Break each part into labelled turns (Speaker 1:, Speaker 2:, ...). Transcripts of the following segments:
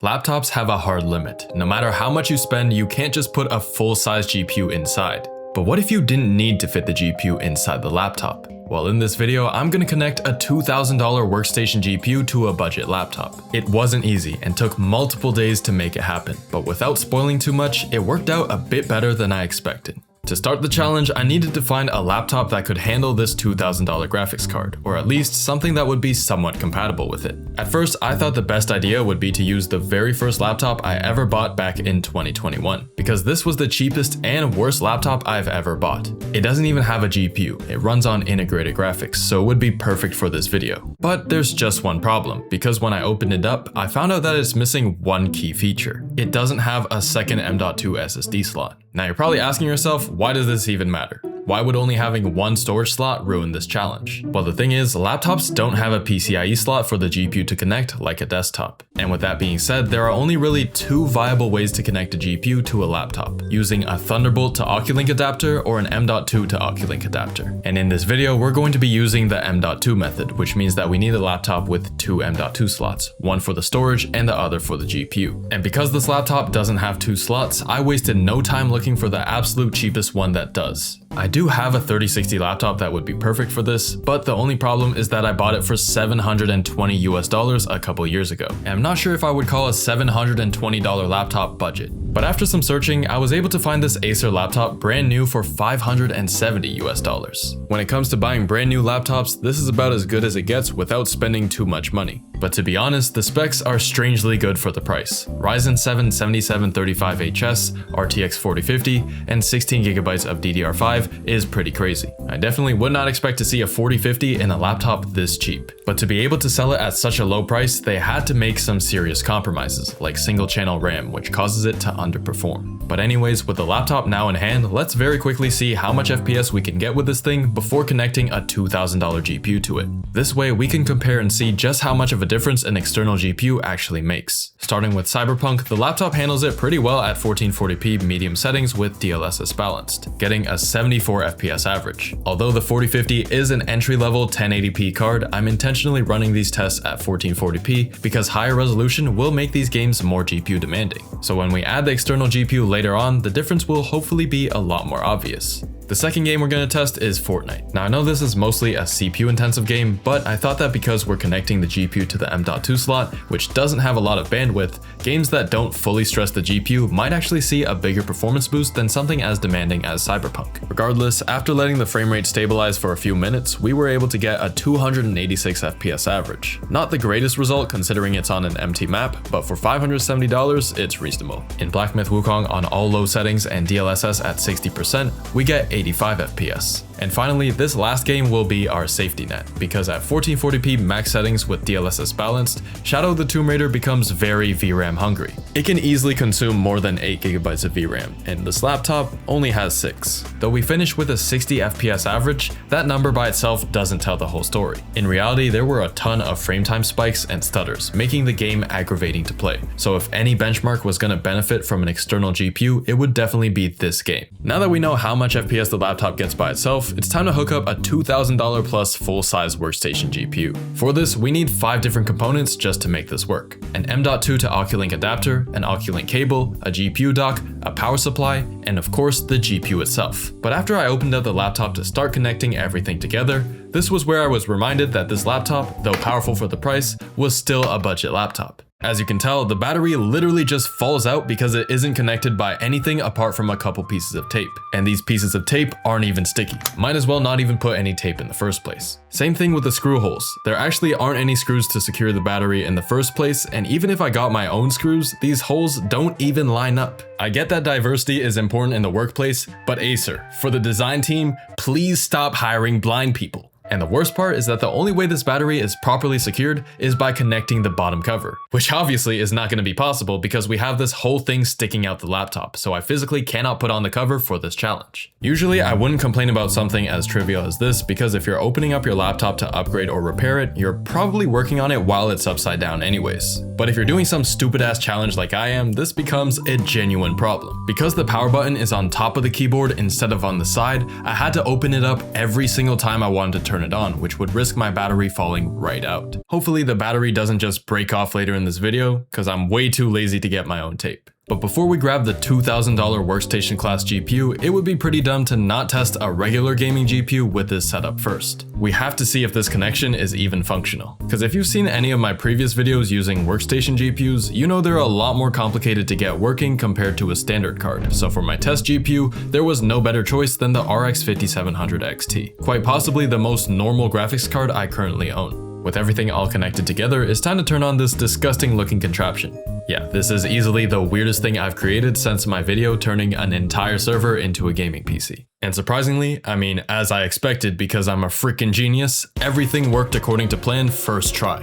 Speaker 1: Laptops have a hard limit. No matter how much you spend, you can't just put a full-size GPU inside. But what if you didn't need to fit the GPU inside the laptop? Well, in this video, I'm gonna connect a $2,000 workstation GPU to a budget laptop. It wasn't easy and took multiple days to make it happen, but without spoiling too much, it worked out a bit better than I expected. To start the challenge, I needed to find a laptop that could handle this $2,000 graphics card, or at least something that would be somewhat compatible with it. At first, I thought the best idea would be to use the very first laptop I ever bought back in 2021, because this was the cheapest and worst laptop I've ever bought. It doesn't even have a GPU, it runs on integrated graphics, so it would be perfect for this video. But there's just one problem, because when I opened it up, I found out that it's missing one key feature. It doesn't have a second M.2 SSD slot. Now you're probably asking yourself, why does this even matter? Why would only having one storage slot ruin this challenge? Well, the thing is, laptops don't have a PCIe slot for the GPU to connect like a desktop. And with that being said, there are only really two viable ways to connect a GPU to a laptop, using a Thunderbolt to Oculink adapter or an M.2 to Oculink adapter. And in this video, we're going to be using the M.2 method, which means that we need a laptop with two M.2 slots, one for the storage and the other for the GPU. And because this laptop doesn't have two slots, I wasted no time looking for the absolute cheapest one that does. I do have a 3060 laptop that would be perfect for this, but the only problem is that I bought it for $720 US a couple years ago. And I'm not sure if I would call a $720 laptop budget. But after some searching, I was able to find this Acer laptop brand new for $570 US. When it comes to buying brand new laptops, this is about as good as it gets without spending too much money. But to be honest, the specs are strangely good for the price. Ryzen 7 7735HS, RTX 4050, and 16GB of DDR5 is pretty crazy. I definitely would not expect to see a 4050 in a laptop this cheap. But to be able to sell it at such a low price, they had to make some serious compromises, like single channel RAM, which causes it to underperform. But anyways, with the laptop now in hand, let's very quickly see how much FPS we can get with this thing before connecting a $2,000 GPU to it. This way we can compare and see just how much of a difference an external GPU actually makes. Starting with Cyberpunk, the laptop handles it pretty well at 1440p medium settings with DLSS balanced, getting a 74 FPS average. Although the 4050 is an entry-level 1080p card, I'm intentionally running these tests at 1440p because higher resolution will make these games more GPU demanding. So when we add the external GPU later on, the difference will hopefully be a lot more obvious. The second game we're going to test is Fortnite. Now I know this is mostly a CPU intensive game, but I thought that because we're connecting the GPU to the M.2 slot, which doesn't have a lot of bandwidth, games that don't fully stress the GPU might actually see a bigger performance boost than something as demanding as Cyberpunk. Regardless, after letting the frame rate stabilize for a few minutes, we were able to get a 286 FPS average. Not the greatest result considering it's on an empty map, but for $570, it's reasonable. In Black Myth Wukong on all low settings and DLSS at 60%, we get 85 FPS. And finally, this last game will be our safety net, because at 1440p max settings with DLSS balanced, Shadow of the Tomb Raider becomes very VRAM hungry. It can easily consume more than 8GB of VRAM, and this laptop only has 6. Though we finished with a 60 FPS average, that number by itself doesn't tell the whole story. In reality, there were a ton of frame time spikes and stutters, making the game aggravating to play. So if any benchmark was going to benefit from an external GPU, it would definitely be this game. Now that we know how much FPS the laptop gets by itself, it's time to hook up a $2,000 plus full-size workstation GPU. For this, we need 5 different components just to make this work. An M.2 to Oculink adapter, an Oculink cable, a GPU dock, a power supply, and of course the GPU itself. But after I opened up the laptop to start connecting everything together, this was where I was reminded that this laptop, though powerful for the price, was still a budget laptop. As you can tell, the battery literally just falls out because it isn't connected by anything apart from a couple pieces of tape. And these pieces of tape aren't even sticky. Might as well not even put any tape in the first place. Same thing with the screw holes. There actually aren't any screws to secure the battery in the first place, and even if I got my own screws, these holes don't even line up. I get that diversity is important in the workplace, but Acer, for the design team, please stop hiring blind people. And the worst part is that the only way this battery is properly secured is by connecting the bottom cover, which obviously is not going to be possible because we have this whole thing sticking out the laptop, so I physically cannot put on the cover for this challenge. Usually I wouldn't complain about something as trivial as this because if you're opening up your laptop to upgrade or repair it, you're probably working on it while it's upside down anyways. But if you're doing some stupid ass challenge like I am, this becomes a genuine problem. Because the power button is on top of the keyboard instead of on the side, I had to open it up every single time I wanted to turn turn it on, which would risk my battery falling right out. Hopefully the battery doesn't just break off later in this video, because I'm way too lazy to get my own tape. But before we grab the $2,000 workstation class GPU, it would be pretty dumb to not test a regular gaming GPU with this setup first. We have to see if this connection is even functional. Because if you've seen any of my previous videos using workstation GPUs, you know they're a lot more complicated to get working compared to a standard card. So for my test GPU, there was no better choice than the RX 5700 XT. Quite possibly the most normal graphics card I currently own. With everything all connected together, it's time to turn on this disgusting looking contraption. Yeah, this is easily the weirdest thing I've created since my video turning an entire server into a gaming PC. And surprisingly, I mean, as I expected because I'm a freaking genius, everything worked according to plan first try.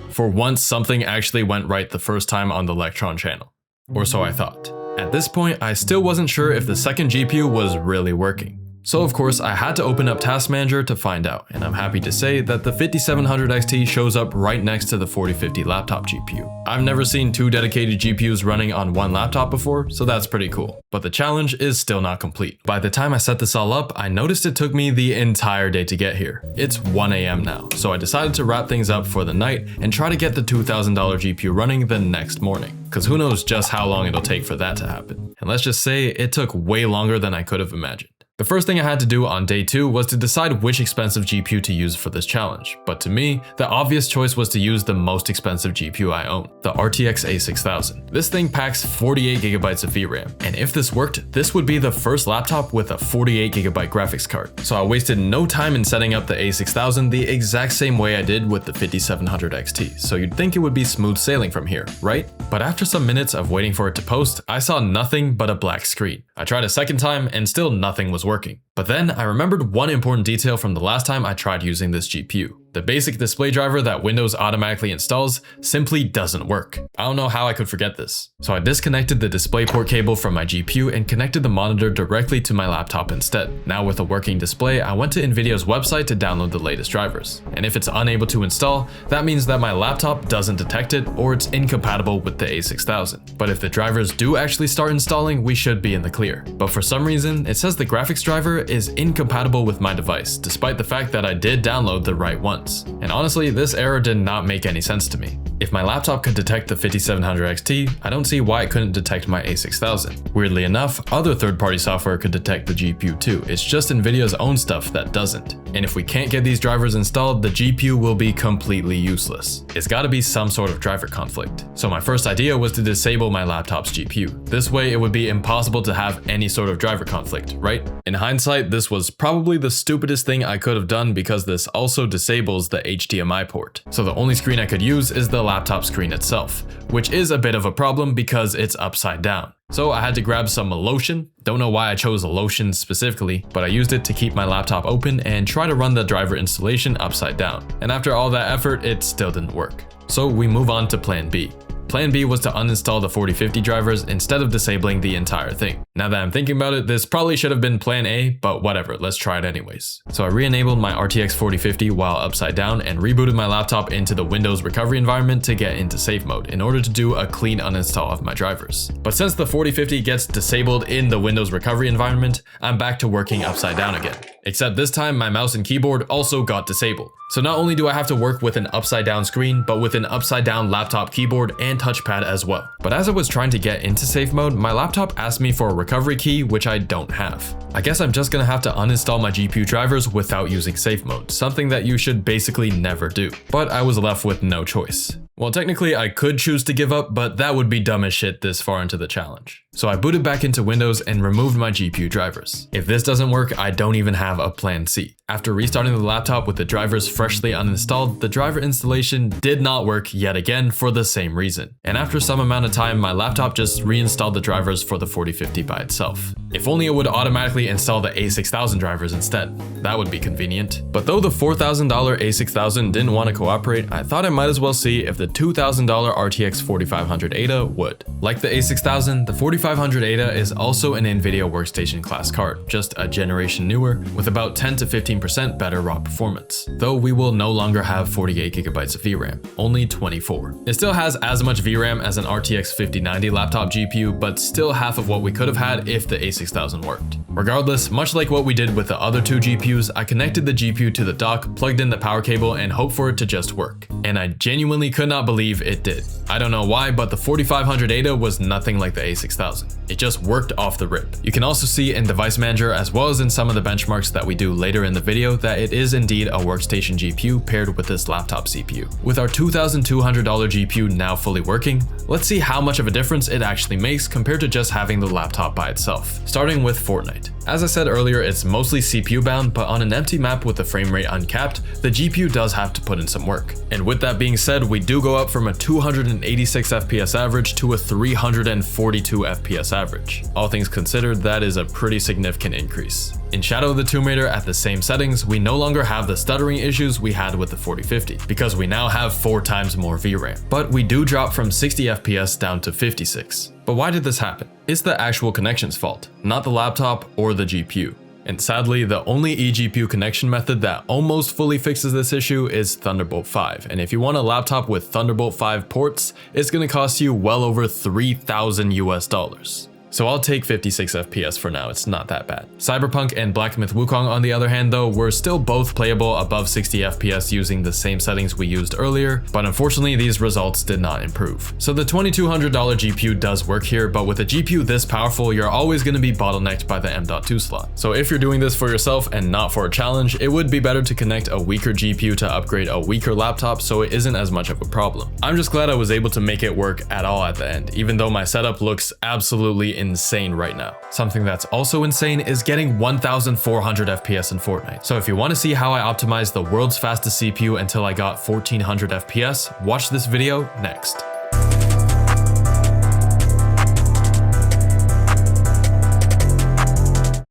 Speaker 1: For once, something actually went right the first time on the Electron channel. Or so I thought. At this point, I still wasn't sure if the second GPU was really working. So of course, I had to open up Task Manager to find out, and I'm happy to say that the 5700 XT shows up right next to the 4050 laptop GPU. I've never seen two dedicated GPUs running on one laptop before, so that's pretty cool. But the challenge is still not complete. By the time I set this all up, I noticed it took me the entire day to get here. It's 1 AM now, so I decided to wrap things up for the night and try to get the $2,000 GPU running the next morning. Cause who knows just how long it'll take for that to happen. And let's just say it took way longer than I could have imagined. The first thing I had to do on day 2 was to decide which expensive GPU to use for this challenge, but to me, the obvious choice was to use the most expensive GPU I own, the RTX A6000. This thing packs 48GB of VRAM, and if this worked, this would be the first laptop with a 48GB graphics card. So I wasted no time in setting up the A6000 the exact same way I did with the 5700 XT, so you'd think it would be smooth sailing from here, right? But after some minutes of waiting for it to post, I saw nothing but a black screen. I tried a second time and still nothing was working. But then I remembered one important detail from the last time I tried using this GPU. The basic display driver that Windows automatically installs simply doesn't work. I don't know how I could forget this. So I disconnected the DisplayPort cable from my GPU and connected the monitor directly to my laptop instead. Now with a working display, I went to Nvidia's website to download the latest drivers. And if it's unable to install, that means that my laptop doesn't detect it or it's incompatible with the A6000. But if the drivers do actually start installing, we should be in the clear. But for some reason, it says the graphics driver is incompatible with my device, despite the fact that I did download the right ones. And honestly, this error did not make any sense to me. If my laptop could detect the 5700 XT, I don't see why it couldn't detect my A6000. Weirdly enough, other third-party software could detect the GPU too, it's just Nvidia's own stuff that doesn't. And if we can't get these drivers installed, the GPU will be completely useless. It's gotta be some sort of driver conflict. So my first idea was to disable my laptop's GPU. This way it would be impossible to have any sort of driver conflict, right? In hindsight, this was probably the stupidest thing I could have done because this also disables the HDMI port. So the only screen I could use is the laptop screen itself, which is a bit of a problem because it's upside down. So I had to grab some lotion. Don't know why I chose a lotion specifically, but I used it to keep my laptop open and try to run the driver installation upside down. And after all that effort, it still didn't work. So we move on to plan B. Plan B was to uninstall the 4050 drivers instead of disabling the entire thing. Now that I'm thinking about it, this probably should have been plan A, but whatever, let's try it anyways. So I re-enabled my RTX 4050 while upside down and rebooted my laptop into the Windows recovery environment to get into safe mode in order to do a clean uninstall of my drivers. But since the 4050 gets disabled in the Windows recovery environment, I'm back to working upside down again. Except this time my mouse and keyboard also got disabled. So not only do I have to work with an upside down screen, but with an upside down laptop keyboard and touchpad as well. But as I was trying to get into safe mode, my laptop asked me for a recovery key, which I don't have. I guess I'm just gonna have to uninstall my GPU drivers without using safe mode, something that you should basically never do. But I was left with no choice. Well, technically I could choose to give up, but that would be dumb as shit this far into the challenge. So I booted back into Windows and removed my GPU drivers. If this doesn't work, I don't even have a plan C. After restarting the laptop with the drivers freshly uninstalled, the driver installation did not work yet again for the same reason. And after some amount of time, my laptop just reinstalled the drivers for the 4050 by itself. If only it would automatically install the A6000 drivers instead. That would be convenient. But though the $4,000 A6000 didn't want to cooperate, I thought I might as well see if the $2,000 RTX 4500 Ada would. Like the A6000, the 4550 4500 ADA is also an NVIDIA workstation class card, just a generation newer, with about 10 to 15% better raw performance, though we will no longer have 48GB of VRAM, only 24. It still has as much VRAM as an RTX 5090 laptop GPU, but still half of what we could have had if the A6000 worked. Regardless, much like what we did with the other two GPUs, I connected the GPU to the dock, plugged in the power cable, and hoped for it to just work. And I genuinely could not believe it did. I don't know why, but the 4500 ADA was nothing like the A6000. It just worked off the rip. You can also see in Device Manager, as well as in some of the benchmarks that we do later in the video, that it is indeed a workstation GPU paired with this laptop CPU. With our $2,200 GPU now fully working, let's see how much of a difference it actually makes compared to just having the laptop by itself. Starting with Fortnite. As I said earlier, it's mostly CPU bound, but on an empty map with the frame rate uncapped, the GPU does have to put in some work. And with that being said, we do go up from a 286 FPS average to a 342 FPS average. All things considered, that is a pretty significant increase. In Shadow of the Tomb Raider at the same settings, we no longer have the stuttering issues we had with the 4050, because we now have 4 times more VRAM. But we do drop from 60 FPS down to 56. But why did this happen? It's the actual connection's fault, not the laptop or the GPU. And sadly, the only eGPU connection method that almost fully fixes this issue is Thunderbolt 5. And if you want a laptop with Thunderbolt 5 ports, it's gonna cost you well over $3,000 US. So I'll take 56 FPS for now, it's not that bad. Cyberpunk and Black Myth Wukong on the other hand though, were still both playable above 60 FPS using the same settings we used earlier, but unfortunately these results did not improve. So the $2,200 GPU does work here, but with a GPU this powerful, you're always going to be bottlenecked by the M.2 slot. So if you're doing this for yourself and not for a challenge, it would be better to connect a weaker GPU to upgrade a weaker laptop so it isn't as much of a problem. I'm just glad I was able to make it work at all at the end, even though my setup looks absolutely insane right now. Something that's also insane is getting 1400 FPS in Fortnite. So if you want to see how I optimized the world's fastest CPU until I got 1400 FPS, watch this video next.